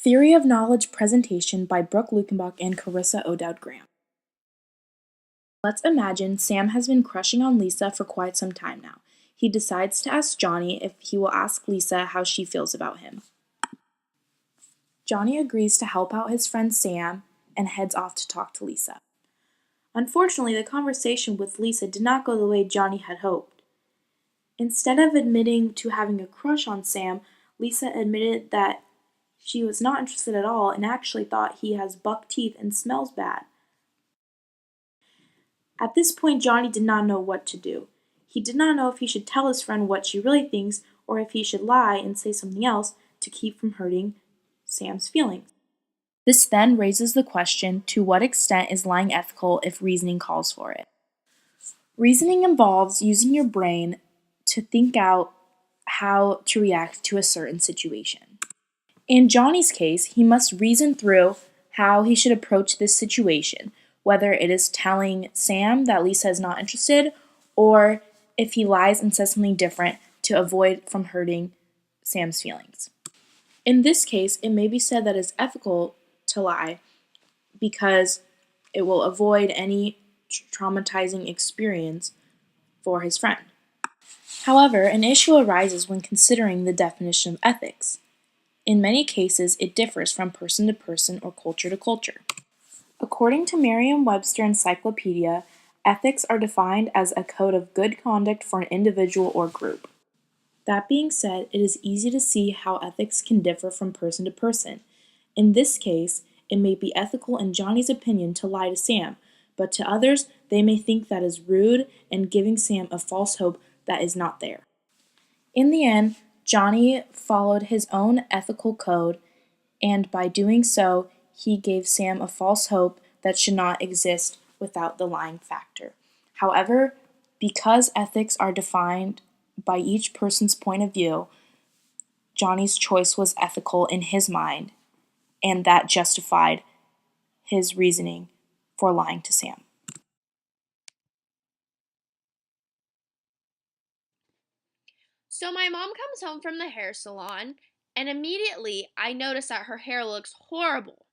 Theory of Knowledge Presentation by Brooke Lukenbach and Carissa O'Dowd-Graham. Let's imagine Sam has been crushing on Lisa for quite some time now. He decides to ask Johnny if he will ask Lisa how she feels about him. Johnny agrees to help out his friend Sam and heads off to talk to Lisa. Unfortunately, the conversation with Lisa did not go the way Johnny had hoped. Instead of admitting to having a crush on Sam, Lisa admitted that she was not interested at all and actually thought he has buck teeth and smells bad. At this point, Johnny did not know what to do. He did not know if he should tell his friend what she really thinks or if he should lie and say something else to keep from hurting Sam's feelings. This then raises the question, to what extent is lying ethical if reasoning calls for it? Reasoning involves using your brain to think out how to react to a certain situation. In Johnny's case, he must reason through how he should approach this situation, whether it is telling Sam that Lisa is not interested, or if he lies and says something different to avoid from hurting Sam's feelings. In this case, it may be said that it's ethical to lie because it will avoid any traumatizing experience for his friend. However, an issue arises when considering the definition of ethics. In many cases, it differs from person to person or culture to culture. According to Merriam-Webster Encyclopedia, ethics are defined as a code of good conduct for an individual or group. That being said, it is easy to see how ethics can differ from person to person. In this case, it may be ethical in Johnny's opinion to lie to Sam, but to others, they may think that is rude and giving Sam a false hope that is not there. In the end, Johnny followed his own ethical code, and by doing so, he gave Sam a false hope that should not exist without the lying factor. However, because ethics are defined by each person's point of view, Johnny's choice was ethical in his mind, and that justified his reasoning for lying to Sam. So my mom comes home from the hair salon, and immediately I notice that her hair looks horrible.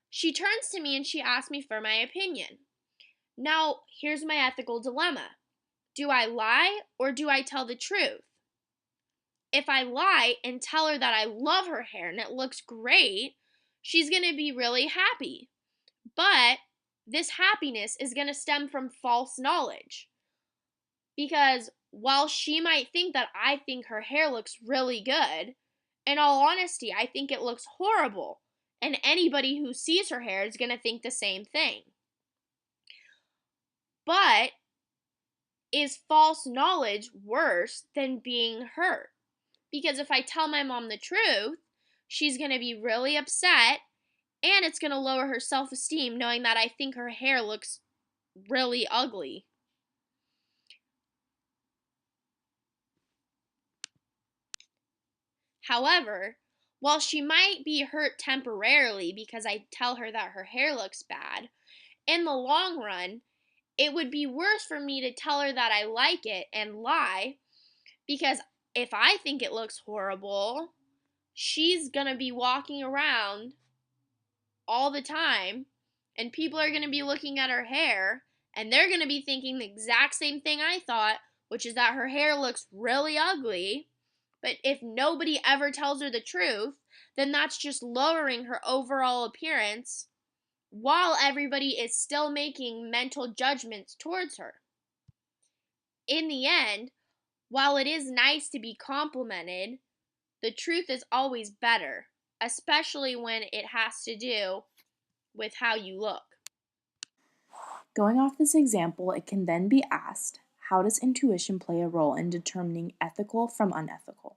She turns to me and she asks me for my opinion. Now, here's my ethical dilemma. Do I lie or do I tell the truth? If I lie and tell her that I love her hair and it looks great, she's going to be really happy. But this happiness is going to stem from false knowledge. Because while she might think that I think her hair looks really good, in all honesty, I think it looks horrible. And anybody who sees her hair is going to think the same thing. But is false knowledge worse than being hurt? Because if I tell my mom the truth, she's going to be really upset and it's going to lower her self-esteem knowing that I think her hair looks really ugly. However, while she might be hurt temporarily because I tell her that her hair looks bad, in the long run, it would be worse for me to tell her that I like it and lie, because if I think it looks horrible, she's gonna be walking around all the time and people are gonna be looking at her hair and they're gonna be thinking the exact same thing I thought, which is that her hair looks really ugly. But if nobody ever tells her the truth, then that's just lowering her overall appearance while everybody is still making mental judgments towards her. In the end, while it is nice to be complimented, the truth is always better, especially when it has to do with how you look. Going off this example, it can then be asked, how does intuition play a role in determining ethical from unethical?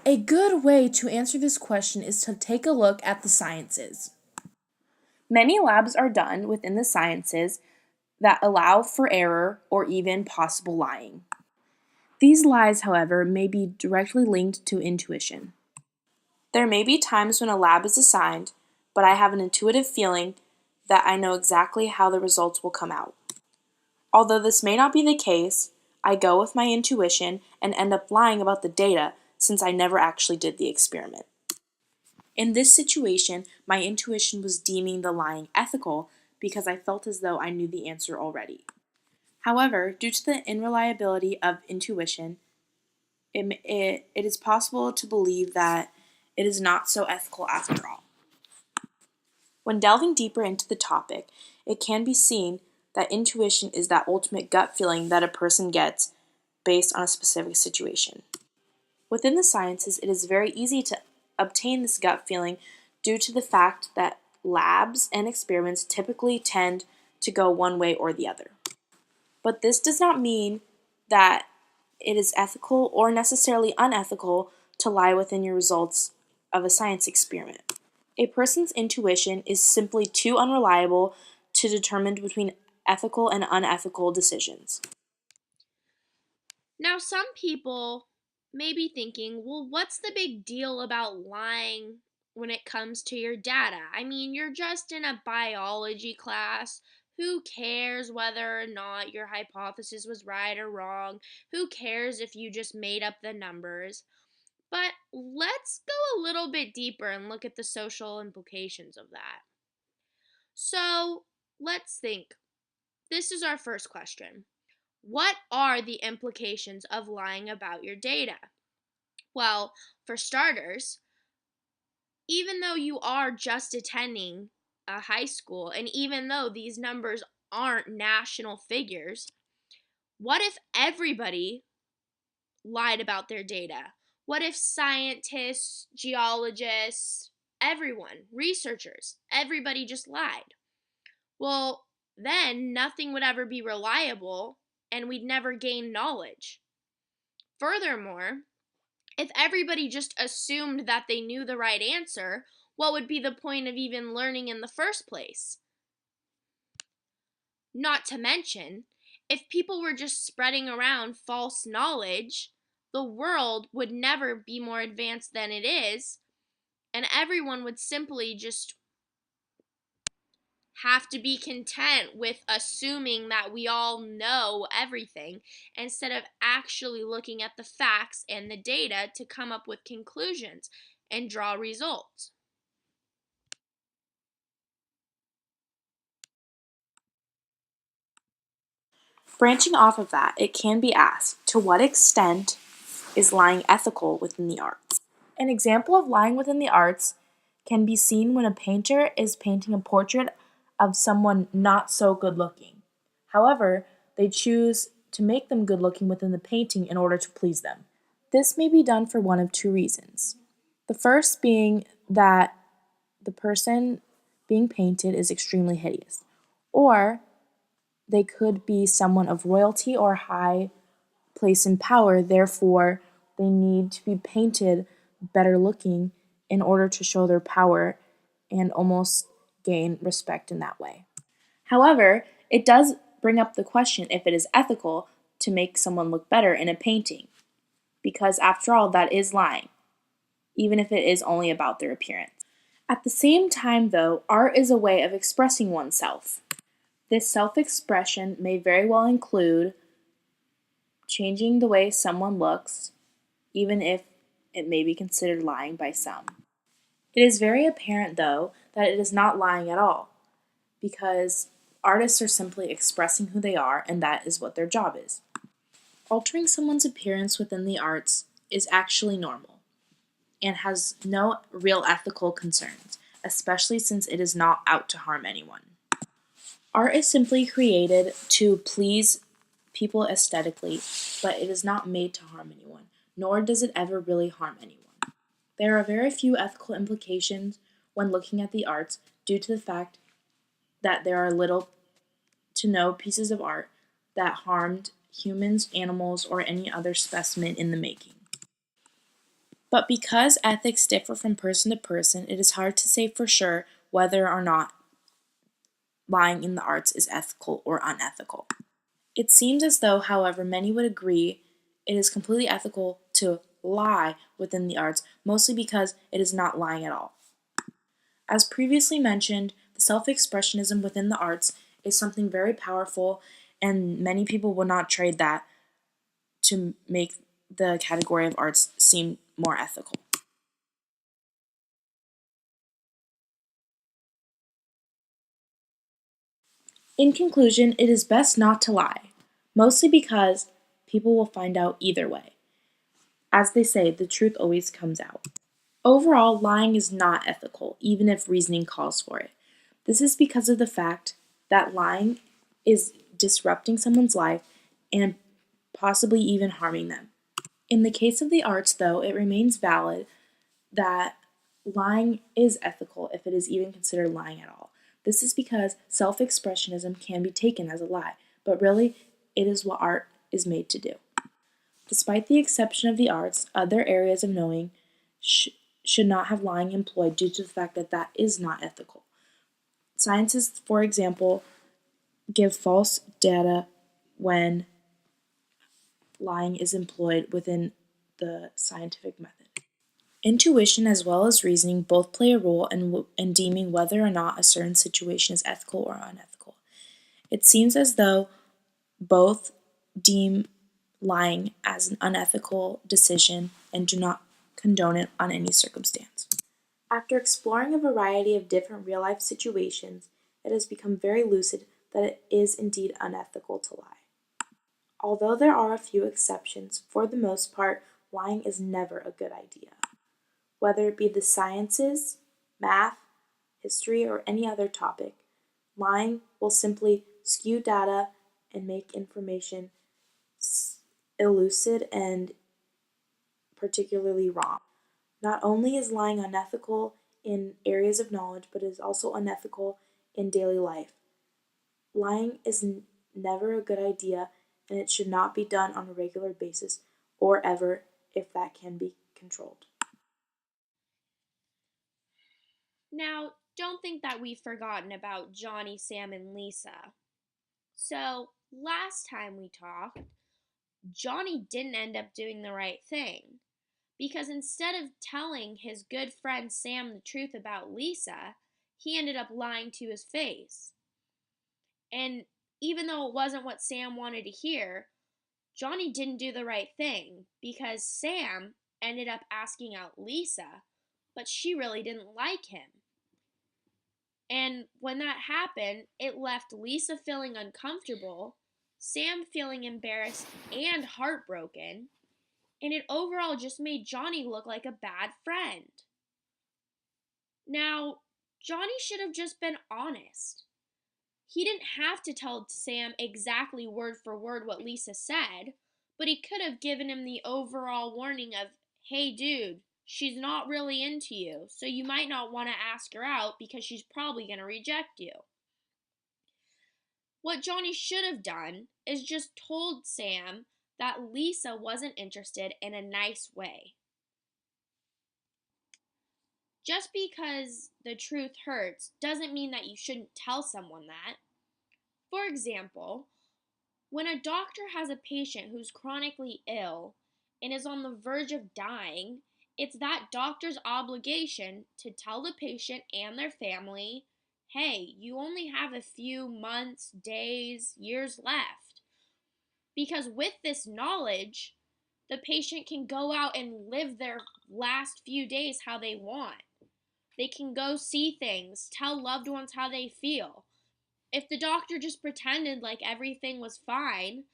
A good way to answer this question is to take a look at the sciences. Many labs are done within the sciences that allow for error or even possible lying. These lies, however, may be directly linked to intuition. There may be times when a lab is assigned, but I have an intuitive feeling that I know exactly how the results will come out. Although this may not be the case, I go with my intuition and end up lying about the data since I never actually did the experiment. In this situation, my intuition was deeming the lying ethical because I felt as though I knew the answer already. However, due to the unreliability of intuition, it is possible to believe that it is not so ethical after all. When delving deeper into the topic, it can be seen that intuition is that ultimate gut feeling that a person gets based on a specific situation. Within the sciences, it is very easy to obtain this gut feeling due to the fact that labs and experiments typically tend to go one way or the other. But this does not mean that it is ethical or necessarily unethical to lie within your results of a science experiment. A person's intuition is simply too unreliable to determine between ethical and unethical decisions. Now, some people may be thinking, well, what's the big deal about lying when it comes to your data? I mean, you're just in a biology class. Who cares whether or not your hypothesis was right or wrong? Who cares if you just made up the numbers? But let's go a little bit deeper and look at the social implications of that. So let's think. This is our first question. What are the implications of lying about your data? Well, for starters, even though you are just attending a high school, and even though these numbers aren't national figures, what if everybody lied about their data? What if scientists, geologists, everyone, researchers, everybody just lied? Well, then nothing would ever be reliable and we'd never gain knowledge. Furthermore, if everybody just assumed that they knew the right answer, what would be the point of even learning in the first place? Not to mention, if people were just spreading around false knowledge, the world would never be more advanced than it is, and everyone would simply just have to be content with assuming that we all know everything instead of actually looking at the facts and the data to come up with conclusions and draw results. Branching off of that, it can be asked, to what extent is lying ethical within the arts? An example of lying within the arts can be seen when a painter is painting a portrait of someone not so good looking. However, they choose to make them good looking within the painting in order to please them. This may be done for one of two reasons. The first being that the person being painted is extremely hideous, or they could be someone of royalty or high place in power, therefore, they need to be painted better looking in order to show their power and almost gain respect in that way. However, it does bring up the question if it is ethical to make someone look better in a painting, because after all, that is lying, even if it is only about their appearance. At the same time, though, art is a way of expressing oneself. This self expression may very well include changing the way someone looks, even if it may be considered lying by some. It is very apparent, though, that it is not lying at all, because artists are simply expressing who they are, and that is what their job is. Altering someone's appearance within the arts is actually normal and has no real ethical concerns, especially since it is not out to harm anyone. Art is simply created to please people aesthetically, but it is not made to harm anyone, nor does it ever really harm anyone. There are very few ethical implications when looking at the arts due to the fact that there are little to no pieces of art that harmed humans, animals, or any other specimen in the making. But because ethics differ from person to person, it is hard to say for sure whether or not lying in the arts is ethical or unethical. It seems as though, however, many would agree it is completely ethical to lie within the arts, mostly because it is not lying at all. As previously mentioned, the self-expressionism within the arts is something very powerful, and many people will not trade that to make the category of arts seem more ethical. In conclusion, it is best not to lie, mostly because people will find out either way. As they say, the truth always comes out. Overall, lying is not ethical, even if reasoning calls for it. This is because of the fact that lying is disrupting someone's life and possibly even harming them. In the case of the arts, though, it remains valid that lying is ethical if it is even considered lying at all. This is because self expressionism can be taken as a lie, but really, it is what art is made to do. Despite the exception of the arts, other areas of knowing should not have lying employed due to the fact that that is not ethical. Scientists, for example, give false data when lying is employed within the scientific method. Intuition as well as reasoning both play a role in deeming whether or not a certain situation is ethical or unethical. It seems as though both deem lying as an unethical decision and do not condone it on any circumstance. After exploring a variety of different real life situations, it has become very lucid that it is indeed unethical to lie. Although there are a few exceptions, for the most part, lying is never a good idea. Whether it be the sciences, math, history, or any other topic, lying will simply skew data and make information elusive and particularly wrong. Not only is lying unethical in areas of knowledge, but it is also unethical in daily life. Lying is never a good idea, and it should not be done on a regular basis or ever if that can be controlled. Now, don't think that we've forgotten about Johnny, Sam, and Lisa. So, last time we talked, Johnny didn't end up doing the right thing. Because instead of telling his good friend Sam the truth about Lisa, he ended up lying to his face. And even though it wasn't what Sam wanted to hear, Johnny didn't do the right thing because Sam ended up asking out Lisa, but she really didn't like him. And when that happened, it left Lisa feeling uncomfortable, Sam feeling embarrassed and heartbroken, and it overall just made Johnny look like a bad friend. Now, Johnny should have just been honest. He didn't have to tell Sam exactly word for word what Lisa said, but he could have given him the overall warning of, hey, dude, she's not really into you, so you might not want to ask her out because she's probably going to reject you. What Johnny should have done is just told Sam that Lisa wasn't interested in a nice way. Just because the truth hurts doesn't mean that you shouldn't tell someone that. For example, when a doctor has a patient who's chronically ill and is on the verge of dying, it's that doctor's obligation to tell the patient and their family, hey, you only have a few months, days, years left. Because with this knowledge, the patient can go out and live their last few days how they want. They can go see things, tell loved ones how they feel. If the doctor just pretended like everything was fine,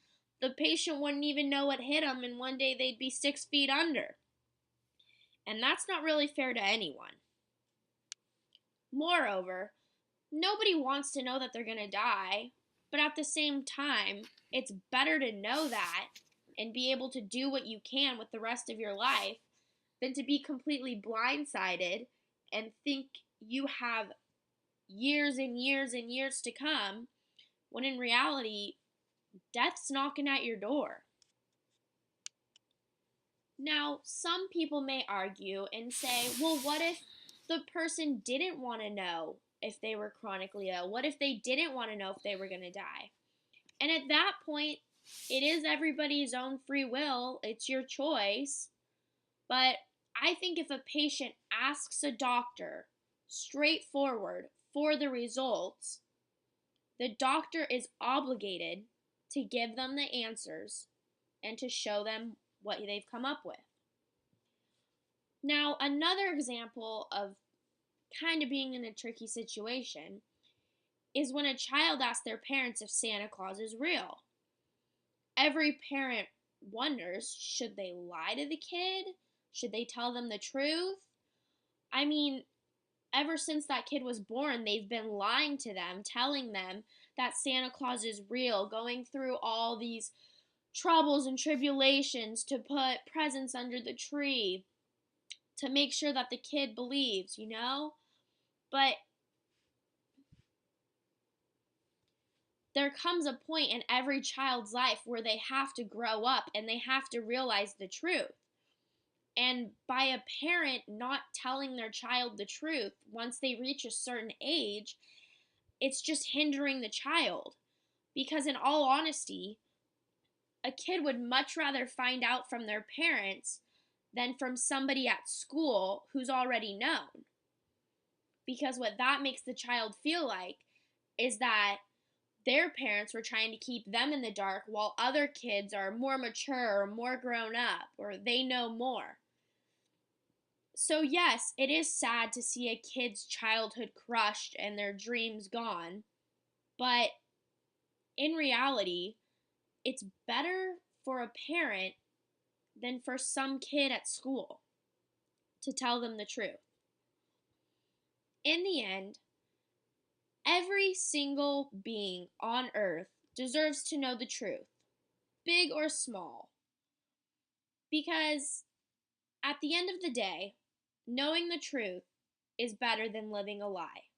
the patient wouldn't even know what hit them, and one day they'd be 6 feet under. And that's not really fair to anyone. Moreover, nobody wants to know that they're going to die, but at the same time, it's better to know that and be able to do what you can with the rest of your life than to be completely blindsided and think you have years and years and years to come when in reality, death's knocking at your door. Now, some people may argue and say, well, what if the person didn't want to know if they were chronically ill? What if they didn't want to know if they were going to die? And at that point, it is everybody's own free will, it's your choice. But I think if a patient asks a doctor straightforward for the results, the doctor is obligated to give them the answers and to show them what they've come up with. Now, another example of kind of being in a tricky situation is when a child asks their parents if Santa Claus is real. Every parent wonders, should they lie to the kid? Should they tell them the truth? I mean, ever since that kid was born, they've been lying to them, telling them that Santa Claus is real, going through all these troubles and tribulations to put presents under the tree to make sure that the kid believes, you know? But there comes a point in every child's life where they have to grow up and they have to realize the truth. And by a parent not telling their child the truth once they reach a certain age, it's just hindering the child. Because, in all honesty, a kid would much rather find out from their parents than from somebody at school who's already known. Because what that makes the child feel like is that their parents were trying to keep them in the dark while other kids are more mature or more grown up or they know more. So, yes, it is sad to see a kid's childhood crushed and their dreams gone, but in reality, it's better for a parent than for some kid at school to tell them the truth. In the end, every single being on earth deserves to know the truth, big or small, because at the end of the day, knowing the truth is better than living a lie.